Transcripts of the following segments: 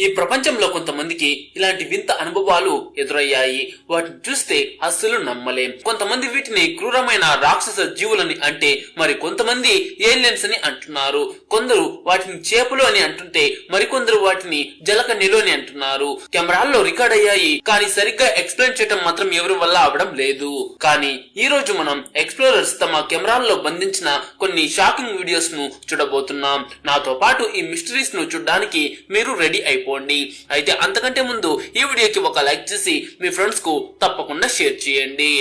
ఈ ప్రపంచంలో కొంతమందికి ఇలాంటి వింత అనుభవాలు ఎదురయ్యాయి. వాటిని చూస్తే అస్సలు నమ్మలేం. కొంతమంది వీటిని క్రూరమైన రాక్షస జీవులని అంటే మరి కొంతమంది ఏలియన్స్ అని అంటున్నారు. కొందరు వాటిని చేపలు అని అంటుంటే మరికొందరు వాటిని జలకన్యలు అని అంటున్నారు. కెమెరాల్లో రికార్డ్ అయ్యాయి, కానీ సరిగ్గా ఎక్స్ప్లెయిన్ చేయడం మాత్రం ఎవరి వల్ల అవడం లేదు. కానీ ఈ రోజు మనం ఎక్స్ప్లోరర్స్ తమ కెమెరాల్లో బంధించిన కొన్ని షాకింగ్ వీడియోస్ ను చూడబోతున్నాం. నాతో పాటు ఈ మిస్టరీస్ ను చూడడానికి మీరు రెడీ అయిపోండి. అయితే అంతకంటే ముందు ఈ వీడియోకి ఒక లైక్ చేసి మీ ఫ్రెండ్స్ కు తప్పకుండా షేర్ చేయండి.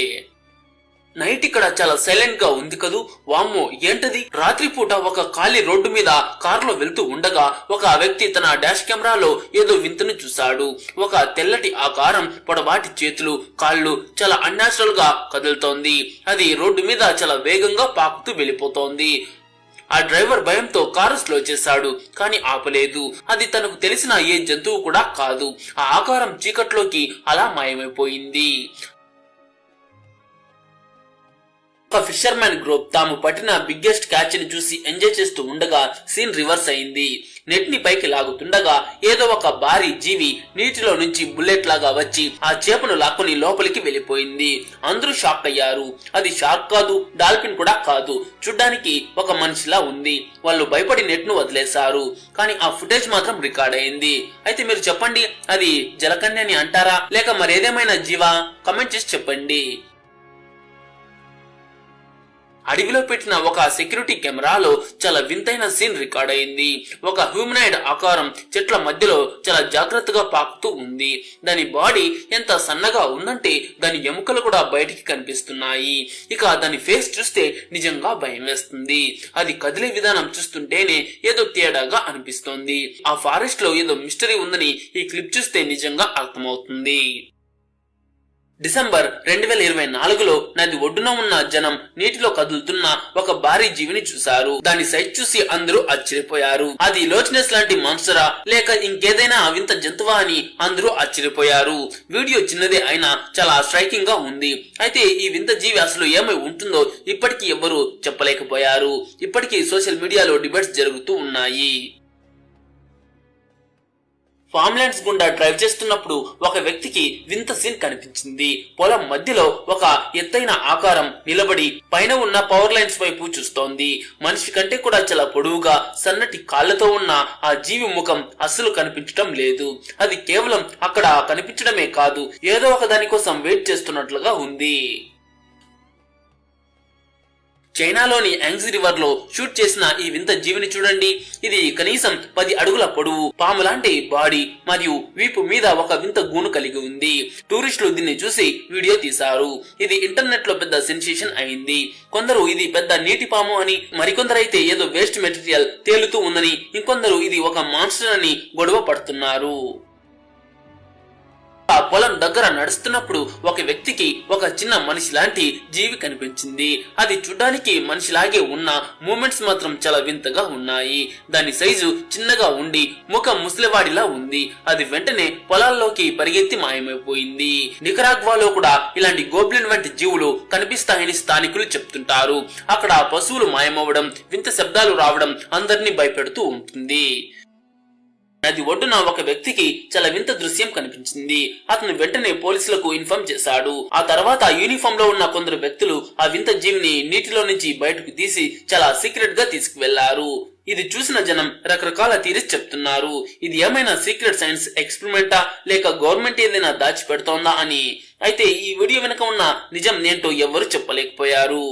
నైట్ ఇక్కడ చాలా సైలెంట్ గా ఉంది కదూ. వామ్మో, ఏంటది? రాత్రిపూట ఒక ఖాళీ రోడ్డు మీద కారులో వెళ్తూ ఉండగా ఒక వ్యక్తి తన డాష్ కెమెరాలో ఏదో వింతను చూశాడు. ఒక తెల్లటి ఆకారం, పొడవాటి చేతులు, కాళ్ళు చాలా అన్యాచురల్ గా కదులుతోంది. అది రోడ్డు మీద చాలా వేగంగా పాకుతూ వెళ్ళిపోతోంది. ఆ డ్రైవర్ భయంతో కారు స్లో చేశాడు, కానీ ఆపలేదు. అది తనకు తెలిసిన ఏ జంతువు కూడా కాదు. ఆ ఆకారం చీకట్లోకి అలా మాయమైపోయింది. ఒక ఫిషర్ మ్యాన్ గ్రూప్ తాము పట్టిన బిగ్గెస్ట్ క్యాచ్ ని చూసి ఎంజాయ్ చేస్తూ ఉండగా సీన్ రివర్స్ అయింది. నెట్ ని పైకి లాగుతుండగా ఏదో ఒక భారీ జీవి నీటిలో నుంచి బుల్లెట్ లాగా వచ్చి ఆ చేపను లాక్కుని లోపలికి వెళ్ళిపోయింది. అందరూ షాక్ అయ్యారు. అది షార్క్ కాదు, డాల్ఫిన్ కూడా కాదు, చూడ్డానికి ఒక మనిషిలా ఉంది. వాళ్ళు భయపడి నెట్ ను వదిలేశారు. కానీ ఆ ఫుటేజ్ మాత్రం రికార్డ్ అయింది. అయితే మీరు చెప్పండి, అది జలకన్యని అంటారా లేక మరేదేమైనా జీవా? కమెంట్ చేసి చెప్పండి. అడవిలో పెట్టిన ఒక సెక్యూరిటీ కెమెరాలో చాలా వింతైన సీన్ రికార్డ్ అయింది. ఒక హ్యూమనాయిడ్ ఆకారం చెట్ల మధ్యలో చాలా జాగ్రత్తగా పాకుతూ ఉంది. దాని బాడీ ఎంత సన్నగా ఉందంటే దాని ఎముకలు కూడా బయటికి కనిపిస్తున్నాయి. ఇక దాని ఫేస్ చూస్తే నిజంగా భయం వేస్తుంది. అది కదిలే విధానం చూస్తుంటేనే ఏదో తేడాగా అనిపిస్తోంది. ఆ ఫారెస్ట్ లో ఏదో మిస్టరీ ఉందని ఈ క్లిప్ చూస్తే నిజంగా అర్థమవుతుంది. డిసెంబర్ 2024లో నది ఒడ్డున ఉన్న జనం నీటిలో కదులుతున్న ఒక భారీ జీవిని చూశారు. దాని సైజ్ చూసి అందరూ ఆశ్చర్యపోయారు. అది లోచ్నెస్ లాంటి మాన్స్టరా లేక ఇంకేదైనా వింత జంతువా అని అందరూ ఆశ్చర్యపోయారు. వీడియో చిన్నదే అయినా చాలా స్ట్రైకింగ్ గా ఉంది. అయితే ఈ వింత జీవి అసలు ఏమై ఉంటుందో ఇప్పటికీ ఎవ్వరూ చెప్పలేకపోయారు. ఇప్పటికీ సోషల్ మీడియాలో డిబేట్స్ జరుగుతూ ఉన్నాయి. ఫార్మ్లాండ్స్ గుండా డ్రైవ్ చేస్తున్నప్పుడు ఒక వ్యక్తికి వింత సీన్ కనిపించింది. పొలం మధ్యలో ఒక ఎత్తైన ఆకారం నిలబడి పైన ఉన్న పవర్ లైన్స్ వైపు చూస్తోంది. మనిషి కంటే కూడా చాలా పొడవుగా సన్నటి కాళ్లతో ఉన్న ఆ జీవి ముఖం అస్సలు కనిపించడం లేదు. అది కేవలం అక్కడ కనిపించడమే కాదు, ఏదో ఒక దాని కోసం వెయిట్ చేస్తున్నట్లుగా ఉంది. చైనాలోని యాంగ్జీ రివర్ లో షూట్ చేసిన ఈ వింత జీవిని చూడండి. ఇది కనీసం 10 అడుగుల పొడవు, పాము లాంటి బాడీ మరియు వీపు మీద ఒక వింత గూను కలిగి ఉంది. టూరిస్టులు దీన్ని చూసి వీడియో తీశారు. ఇది ఇంటర్నెట్ లో పెద్ద సెన్సేషన్ అయింది. కొందరు ఇది పెద్ద నీటి పాము అని, మరికొందరైతే ఏదో వేస్ట్ మెటీరియల్ తేలుతూ ఉందని, ఇంకొందరు ఇది ఒక మాన్స్టర్ అని గొడవ పడుతున్నారు. ఆ పొలం దగ్గర నడుస్తున్నప్పుడు ఒక వ్యక్తికి ఒక చిన్న మనిషి లాంటి జీవి కనిపించింది. అది చూడ్డానికి మనిషిలాగే ఉన్న మూమెంట్స్ మాత్రం చాలా వింతగా ఉన్నాయి. దాని సైజు చిన్నగా ఉండి ముఖం ముసలివాడిలా ఉంది. అది వెంటనే పొలాల్లోకి పరిగెత్తి మాయమైపోయింది. నికరాగ్వాలో కూడా ఇలాంటి గోబ్లిన్ వంటి జీవులు కనిపిస్తాయని స్థానికులు చెప్తుంటారు. అక్కడ పశువులు మాయమవ్వడం, వింత శబ్దాలు రావడం అందరినీ భయపెడుతూ ఉంటుంది. నది ఒడ్డున ఒక వ్యక్తికి చాలా వింత దృశ్యం కనిపించింది. అతను వెంటనే పోలీసులకు ఇన్ఫార్మ్ చేశాడు. ఆ తర్వాత యూనిఫామ్ లో ఉన్న కొందరు వ్యక్తులు ఆ వింత జీవిని నీటిలో నుంచి బయటకు తీసి చాలా సీక్రెట్ గా తీసుకువెళ్లారు. ఇది చూసిన జనం రకరకాల థియరీస్ చెప్తున్నారు. ఇది ఏమైనా సీక్రెట్ సైన్స్ ఎక్స్పెరిమెంటా లేక గవర్నమెంట్ ఏదైనా దాచి పెడుతోందా అని. అయితే ఈ వీడియో వెనుక ఉన్న నిజం ఏంటో ఎవ్వరూ చెప్పలేకపోయారు.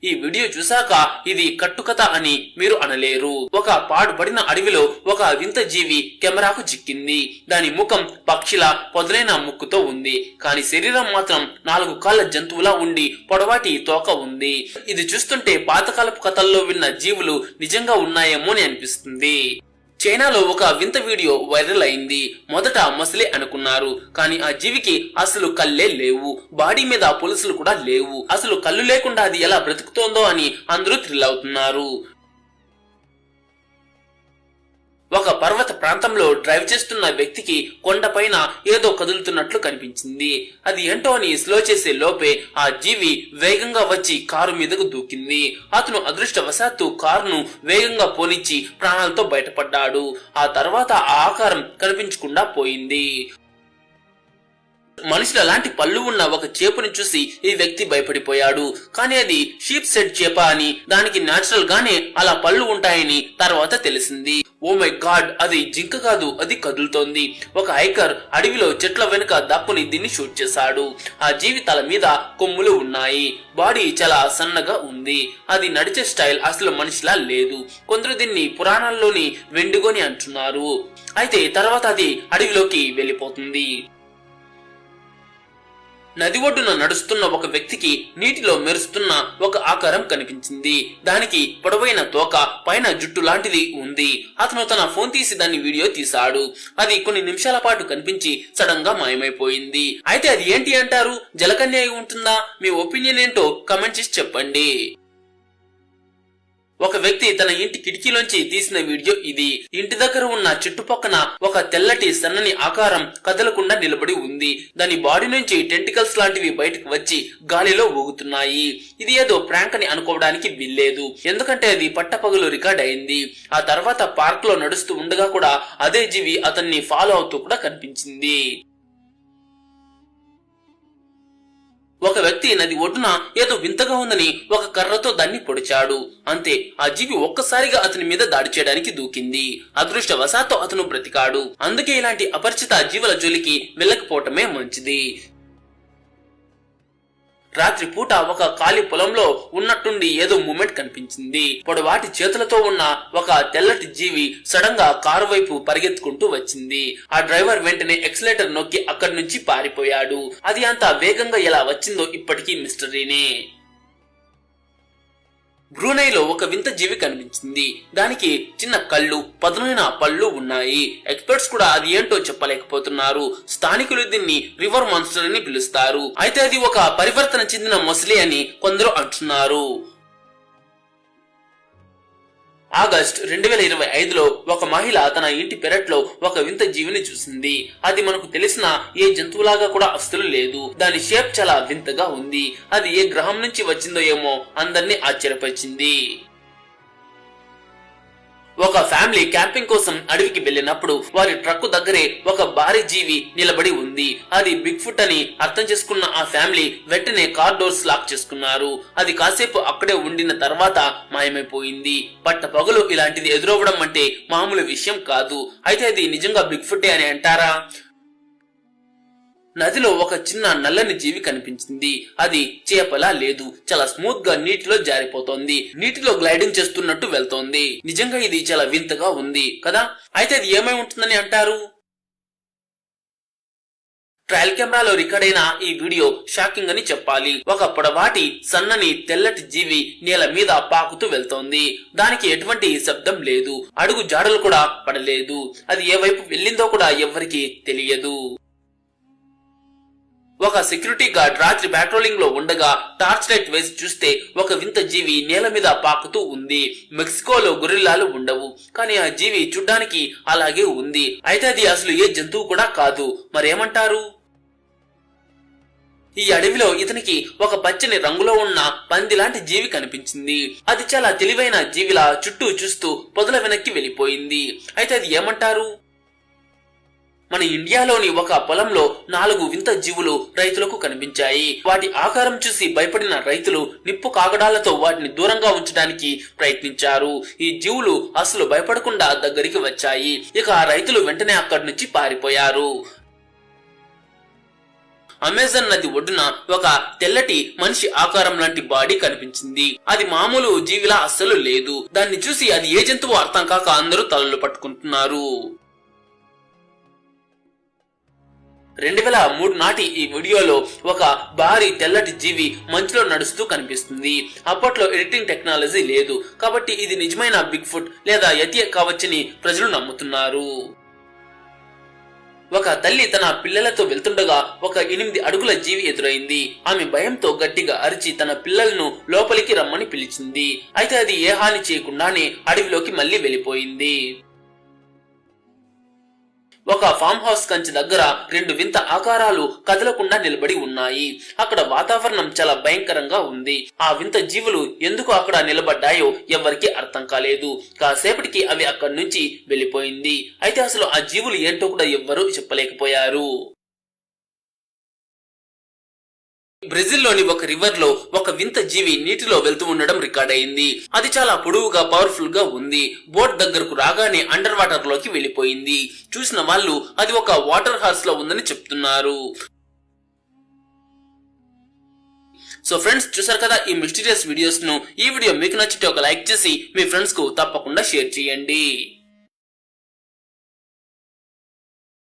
ఈ వీడియో చూశాక ఇది కట్టుకథ అని మీరు అనలేరు. ఒక పాడుపడిన అడవిలో ఒక వింత జీవి కెమెరాకు చిక్కింది. దాని ముఖం పక్షిలా పొదలైన ముక్కుతో ఉంది, కానీ శరీరం మాత్రం 4 కాళ్ల జంతువులా ఉండి పొడవాటి తోక ఉంది. ఇది చూస్తుంటే పాతకాలపు కథల్లో విన్న జీవులు నిజంగా ఉన్నాయేమో అని అనిపిస్తుంది. చైనాలో ఒక వింత వీడియో వైరల్ అయింది. మొదట మసలే అనుకున్నారు, కానీ ఆ జీవికి అసలు కళ్ళే లేవు, బాడీ మీద పొలుసులు కూడా లేవు. అసలు కళ్ళు లేకుండా అది ఎలా బ్రతుకుతోందో అని అందరూ థ్రిల్ అవుతున్నారు. ఒక పర్వత ప్రాంతం ప్రాంతంలో డ్రైవ్ చేస్తున్న వ్యక్తికి కొండపైన ఏదో కదులుతున్నట్లు కనిపించింది. అది ఏంటో అని స్లో చేసే లోపే ఆ జీవి వేగంగా వచ్చి కారు మీదకు దూకింది. అతను అదృష్టవశాత్తు కారును వేగంగా పోనిచ్చి ప్రాణాలతో బయటపడ్డాడు. ఆ తర్వాత ఆ ఆకారం కనిపించకుండా పోయింది. మనుషులు అలాంటి పళ్ళు ఉన్న ఒక చేపని చూసి ఈ వ్యక్తి భయపడిపోయాడు. కానీ అది షీప్ సెడ్ చేప అని, దానికి నేచురల్ గానే అలా పళ్ళు ఉంటాయని తర్వాత తెలిసింది. ఓ మై గాడ్, అది జింక కాదు, అది కదులుతోంది. ఒక హైకర్ అడవిలో చెట్ల వెనుక దక్కుని దీన్ని షూట్ చేశాడు. ఆ జీవి తల మీద కొమ్ములు ఉన్నాయి. బాడీ చాలా సన్నగా ఉంది. అది నడిచే స్టైల్ అసలు మనిషిలా లేదు. కొందరు దీన్ని పురాణాల్లోని వెండిగోని అంటున్నారు. అయితే తర్వాత అది అడవిలోకి వెళ్లిపోతుంది. నది ఒడ్డున నడుస్తున్న ఒక వ్యక్తికి నీటిలో మెరుస్తున్న ఒక ఆకారం కనిపించింది. దానికి పొడవైన తోక, పైన జుట్టు లాంటిది ఉంది. అతను తన ఫోన్ తీసి దాన్ని వీడియో తీశాడు. అది కొన్ని నిమిషాల పాటు కనిపించి సడన్ గా మాయమైపోయింది. అయితే అది ఏంటి అంటారు? జలకన్య అయి ఉంటుందా? మీ ఒపీనియన్ ఏంటో కామెంట్ చేసి చెప్పండి. ఒక వ్యక్తి తన ఇంటి కిటికీలోంచి తీసిన వీడియో ఇది. ఇంటి దగ్గర ఉన్న చుట్టుపక్కన ఒక తెల్లటి సన్నని ఆకారం కదలకుండా నిలబడి ఉంది. దాని బాడీ నుంచి టెంటికల్స్ లాంటివి బయటకు వచ్చి గాలిలో ఊగుతున్నాయి. ఇది ఏదో ప్రాంక్ అని అనుకోవడానికి వీల్లేదు, ఎందుకంటే అది పట్టపగలు రికార్డ్ అయింది. ఆ తర్వాత పార్క్ లో నడుస్తూ ఉండగా కూడా అదే జీవి అతన్ని ఫాలో అవుతూ కూడా కనిపించింది. ఒక వ్యక్తి నది ఒడ్డున ఏదో వింతగా ఉందని ఒక కర్రతో దాన్ని పొడిచాడు. అంతే, ఆ జీవి ఒక్కసారిగా అతని మీద దాడి చేయడానికి దూకింది. అదృష్టవశాత్తు అతను బ్రతికాడు. అందుకే ఇలాంటి అపరిచిత జీవుల జోలికి వెళ్ళకపోవటమే మంచిది. రాత్రి పూట ఒక ఖాళీ పొలంలో ఉన్నట్టుండి ఏదో మూమెంట్ కనిపించింది. పొడవాటి చేతులతో ఉన్న ఒక తెల్లటి జీవి సడన్ గా కారు వైపు పరిగెత్తుకుంటూ వచ్చింది. ఆ డ్రైవర్ వెంటనే ఎక్సలేటర్ నొక్కి అక్కడి నుంచి పారిపోయాడు. అది అంత వేగంగా ఎలా వచ్చిందో ఇప్పటికీ మిస్టరీనే. బ్రూనైలో ఒక వింత జీవి కనిపించింది. దానికి చిన్న కళ్ళు, పదునైన పళ్ళు ఉన్నాయి. ఎక్స్పర్ట్స్ కూడా అది ఏంటో చెప్పలేకపోతున్నారు. స్థానికులు దీన్ని రివర్ మాన్స్టర్ అని పిలుస్తారు. అయితే అది ఒక పరివర్తన చెందిన మొసలి అని కొందరు అంటున్నారు. ఆగస్ట్ 2025లో ఒక మహిళ తన ఇంటి పెరట్లో ఒక వింత జీవిని చూసింది. అది మనకు తెలిసిన ఏ జంతువులాగా కూడా అస్సలు లేదు. దాని షేప్ చాలా వింతగా ఉంది. అది ఏ గ్రహం నుంచి వచ్చిందో ఏమో అందరినీ ఆశ్చర్యపరిచింది. ఒక ఫ్యామిలీ క్యాంపింగ్ కోసం అడవికి వెళ్లినప్పుడు వారి ట్రక్ దగ్గరే ఒక భారీ జీవి నిలబడి ఉంది. అది బిగ్ ఫుట్ అని అర్థం చేసుకున్న ఆ ఫ్యామిలీ వెంటనే కార్ డోర్స్ లాక్ చేసుకున్నారు. అది కాసేపు అక్కడే ఉండిన తర్వాత మాయమైపోయింది. పట్టపగలు ఇలాంటిది ఎదురవ్వడం అంటే మామూలు విషయం కాదు. అయితే అది నిజంగా బిగ్ ఫుట్టే అని అంటారా? నదిలో ఒక చిన్న నల్లని జీవి కనిపించింది. అది చేపలా లేదు, చాలా స్మూత్ గా నీటిలో జారిపోతోంది. నీటిలో గ్లైడింగ్ చేస్తున్నట్టు వెళ్తోంది. నిజంగా ఇది చాలా వింతగా ఉంది కదా? అయితే అది ఏమై ఉంటుందని అంటారు? ట్రయల్ కెమెరాలో రికార్డ్ అయిన ఈ వీడియో షాకింగ్ అని చెప్పాలి. ఒక పొడవాటి సన్నని తెల్లటి జీవి నేల మీద పాకుతూ వెళ్తోంది. దానికి ఎటువంటి శబ్దం లేదు, అడుగు జాడలు కూడా పడలేదు. అది ఏ వైపు వెళ్ళిందో కూడా ఎవ్వరికీ తెలియదు. ఒక సెక్యూరిటీ గార్డ్ రాత్రి పెట్రోలింగ్ లో ఉండగా టార్చ్ లైట్ వేసి చూస్తే ఒక వింత జీవి నేల మీద పాకుతూ ఉంది. మెక్సికోలో గొరిల్లాలు ఉండవు, కానీ ఆ జీవి చూడ్డానికి అలాగే ఉంది. అయితే అది అసలు ఏ జంతువు కూడా కాదు. మరేమంటారు? ఈ అడవిలో ఇతనికి ఒక పచ్చని రంగులో ఉన్న పంది లాంటి జీవి కనిపించింది. అది చాలా తెలివైన జీవిలా చుట్టూ చూస్తూ పొదల వెనక్కి వెళ్లిపోయింది. అయితే అది ఏమంటారు? మన ఇండియాలోని ఒక పొలంలో 4 వింత జీవులు రైతులకు కనిపించాయి. వాటి ఆకారం చూసి భయపడిన రైతులు నిప్పు కాగడాలతో వాటిని దూరంగా ఉంచడానికి ప్రయత్నించారు. ఈ జీవులు అసలు భయపడకుండా దగ్గరికి వచ్చాయి. ఇక ఆ రైతులు వెంటనే అక్కడి నుంచి పారిపోయారు. అమెజాన్ నది ఒడ్డున ఒక తెల్లటి మనిషి ఆకారం లాంటి బాడీ కనిపించింది. అది మామూలు జీవిలా అస్సలు లేదు. దాన్ని చూసి అది ఏ జంతువు అర్థం కాక అందరూ తలలు పట్టుకుంటున్నారు. 2003 నాటి ఈ వీడియోలో ఒక భారీ తెల్లటి జీవి మంచులో నడుస్తూ కనిపిస్తుంది. అప్పట్లో ఎడిటింగ్ టెక్నాలజీ లేదు, కాబట్టి ఇది నిజమైన బిగ్ ఫుట్ లేదా యతి కావచ్చని ప్రజలు నమ్ముతున్నారు. ఒక తల్లి తన పిల్లలతో వెళ్తుండగా ఒక 8 అడుగుల జీవి ఎదురైంది. ఆమె భయంతో గట్టిగా అరిచి తన పిల్లలను లోపలికి రమ్మని పిలిచింది. అయితే అది ఏ హాని చేయకుండానే అడవిలోకి మళ్లీ వెళ్లిపోయింది. ఒక ఫామ్ హౌస్ కంచి దగ్గర రెండు వింత ఆకారాలు కదలకుండా నిలబడి ఉన్నాయి. అక్కడ వాతావరణం చాలా భయంకరంగా ఉంది. ఆ వింత జీవులు ఎందుకు అక్కడ నిలబడ్డాయో ఎవరికీ అర్థం కాలేదు. కాసేపటికి అవి అక్కడి నుంచి వెళ్లిపోయింది. అయితే అసలు ఆ జీవులు ఏంటో కూడా ఎవ్వరూ చెప్పలేకపోయారు. బ్రెజిల్లోని ఒక రివర్ లో ఒక వింత జీవి నీటిలో వెళ్తూ ఉండడం రికార్డ్ అయింది. అది చాలా పొడవుగా పవర్ఫుల్ గా ఉంది. బోట్ దగ్గరకు రాగానే అండర్ వాటర్ లోకి వెళ్లిపోయింది. చూసిన వాళ్ళు అది ఒక వాటర్ హార్స్ లో ఉందని చెప్తున్నారు. సో ఫ్రెండ్స్, చూసారు కదా ఈ మిస్టీరియస్ వీడియోస్ ను. ఈ వీడియో మీకు నచ్చితే ఒక లైక్ చేసి మీ ఫ్రెండ్స్ కు తప్పకుండా షేర్ చేయండి.